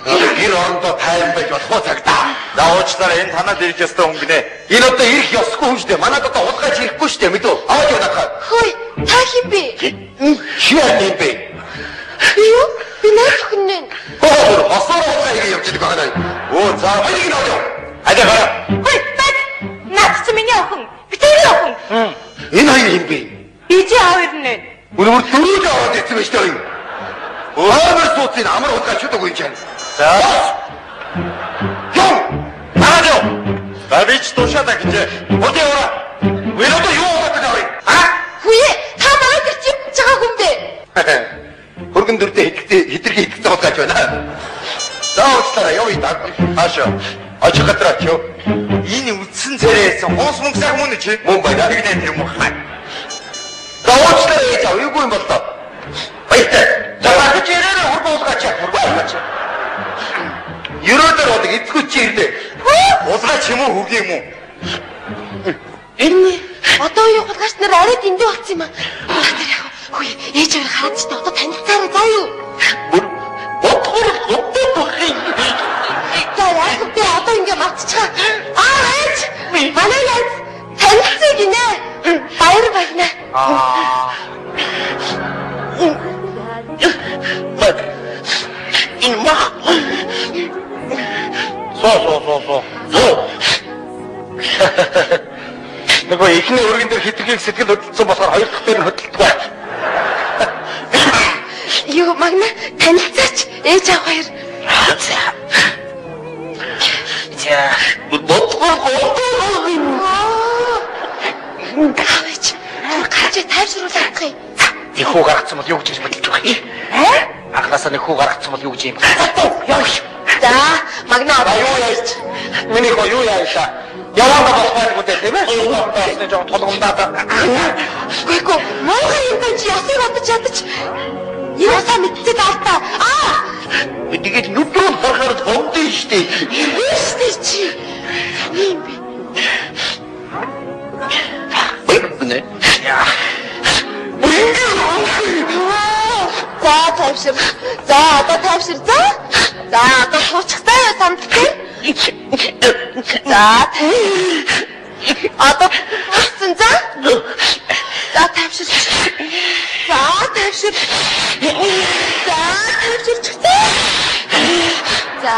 гэр орондоо тайван байж болохоо цагтаа. За уучлаарай энэ танад ирэх ёстой хүн гинэ. Энэ одоо ирэх ёсгүй хүн шүү дээ. Манайд одоо удаач ирэхгүй шүү дээ мэдв. Аваад яваад хаа. Хөөе, та хин бэ? Чи яа юм бэ? Юу? Би найз хүн нэ. Хосоор удаа явж байгаа байна. Оо за хоёрыг нь авъя. Хадаа гараа. Хөөе, бат. Наад чи миний охин. Би тэр охин. Энэ хоёр юм бэ? Би чи аавэр нэ. Өнөөр дөрөв аваад ирсэн байж таа юм. Өөр суудын амар удаач удаагүй юм чинь. За. Юу? Наадё. Бабич тушаада гэж. Өдөө яваа. Өнөөдөр юу болоод байгаа юм? Хөөе, та бараг тэр чи байгаа хүн бэ? Хөргөн дөрдөө хитрхи итгэдэг удаач байна. За уучлаарай явъя даа. Хаашаа. Очих гадраач юу? Энэ үдсэн царайсан хоос мөнгө сайхан мөн чи. Мөн байна. Тэгнэ тэр юм хаа. За уучлаарай яа юу юм бол тоо. Баяртай. За гэж ярээр хурбуулгаач. Хурбуулгаач. Ерөөдөр бодог эцгүй чи ирлээ. Уулгаач юм уу хөг юм уу? Эрнэ. Одоо юу хулгайч нар арай дэндүү болсон юм аа. Тэр яг хөөе, ээж аваа хараад ч одоо танилцаарай заа юу. Ботхор ботхор. За яг би одоо ингээ мартчихаа. Ээж. Манай найз танилцъя гинэ. Баяр багна. Бат. Энэ мах. Соо. Нөгөө ихний өргөн дээр хитрхийг сэтгэл хөдлөсөн болохоор хоёр дахь дээр нь хөдөлдөг. Юу магна танилцаач ээж аав хоёр. За ботхор. Аваач. Гарч тайвшруулах юм. Их хүү гаргацсан бол юу гэж бодож байгаа юм? Анхнаасаа нэг хүү гаргацсан бол юу гэж юм? Явж. За, магна юу яаж? Миний гоо юу яашаа? Яваад болохгүй гэдэг тийм ээ? Энэ жоо толгомдаад. Гүйгүй, муухай юм чи ясыг бодож ядаж. Ясаа мэддэг алдаа. Тэгээд нүдрөө харахаар томдсон шүү дээ. Ийштэй чи. Юм бэ? Бэкнэ. Яа. За, тавшир. За, одоо тавшир. За, одоо суучихтай юу самттай? За. Одоо болсон за. За, тавшир. За, тавшир. За, тавширчихсан. За.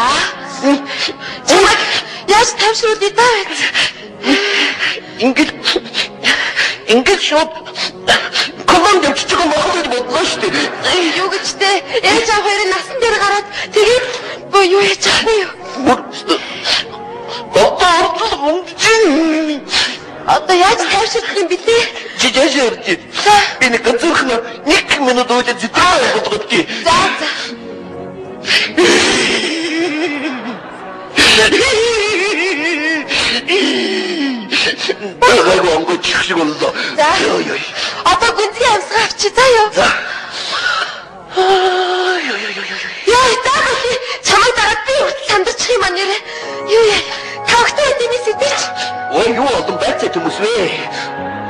Чамайг яаж тавшруулъя даа вэ? Ингээд шууд команд явчих юм байна гэж бодлоо шүү дээ. Юу гэж те? Ээж аав хоёрын насан дээр гараад тэгээд юу яаж чадна юу? Одоо яаж тавширдах юм бэлээ? Чи яашаа ирдээ? Би нэг ганцхан 1 минут үедээ зэтрээ бодгодгий. За. Багааг онгоч шиг боллоо. За. Одоо гүнзгий амсгаа авчи заа юу? За. Яа, таагүй чамайг дараад би үрт сандарчих юм аа нэрэ. Юу яа? Тавхтай эднээс идэж. Ой юу одоо байцаа хүмүүс вэ?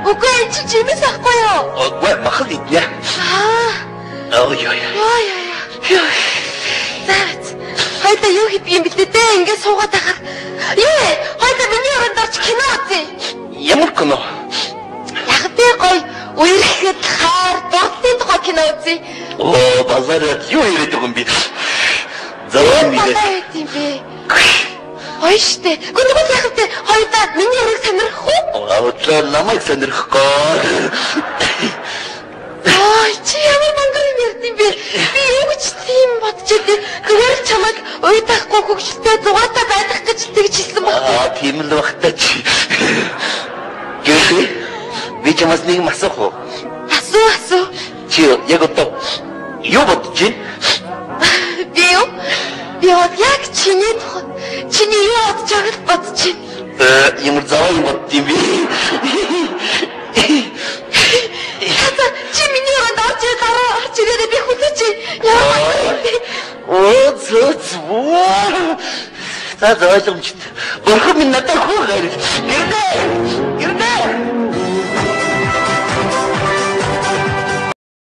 Үгүй энэ чи чимээс ахгүй юу? Ой махал идэ. Ой. Заац. Хайда юу хийдэг юм бэлээ дээ? Ингээд суугаад байхаар. Юу вэ? Хайда миний өрөөнд орч кино үзье. Ямар кино? Яг би гоё үерхэд хаар дурдсан тухай кино үзье. Оо базараад юу яриад байгаа юм бэ? За юм бэ? Гоё штэ. Гүндэг яхав те хоёудаа миний өрөөг сонирхох уу? Автлаа намайг сонирхохгүй. Чи ямар мангар юм ярьд юм бэ? Би юу гэж тийм бодож идэв. Тэгэр чамайг уйдахгүй хөвгөлтэй зугаатай байх гэж тэгж хэлсэн баг. Тийм л багтаа чи. Гэх би чамаас нэг асуух уу? Асуу. Чи яг одоо юу бодож байна? Би яг чиний тухай. Чиний юу бодож байгааг бодож байна. Ямар заваа юм бод юм бэ? Чи миний өрөөнд орж ирээд би хүлээж яа. Оо зөө. За ойлгомжтой. Бурхан минь надад хөө гарив.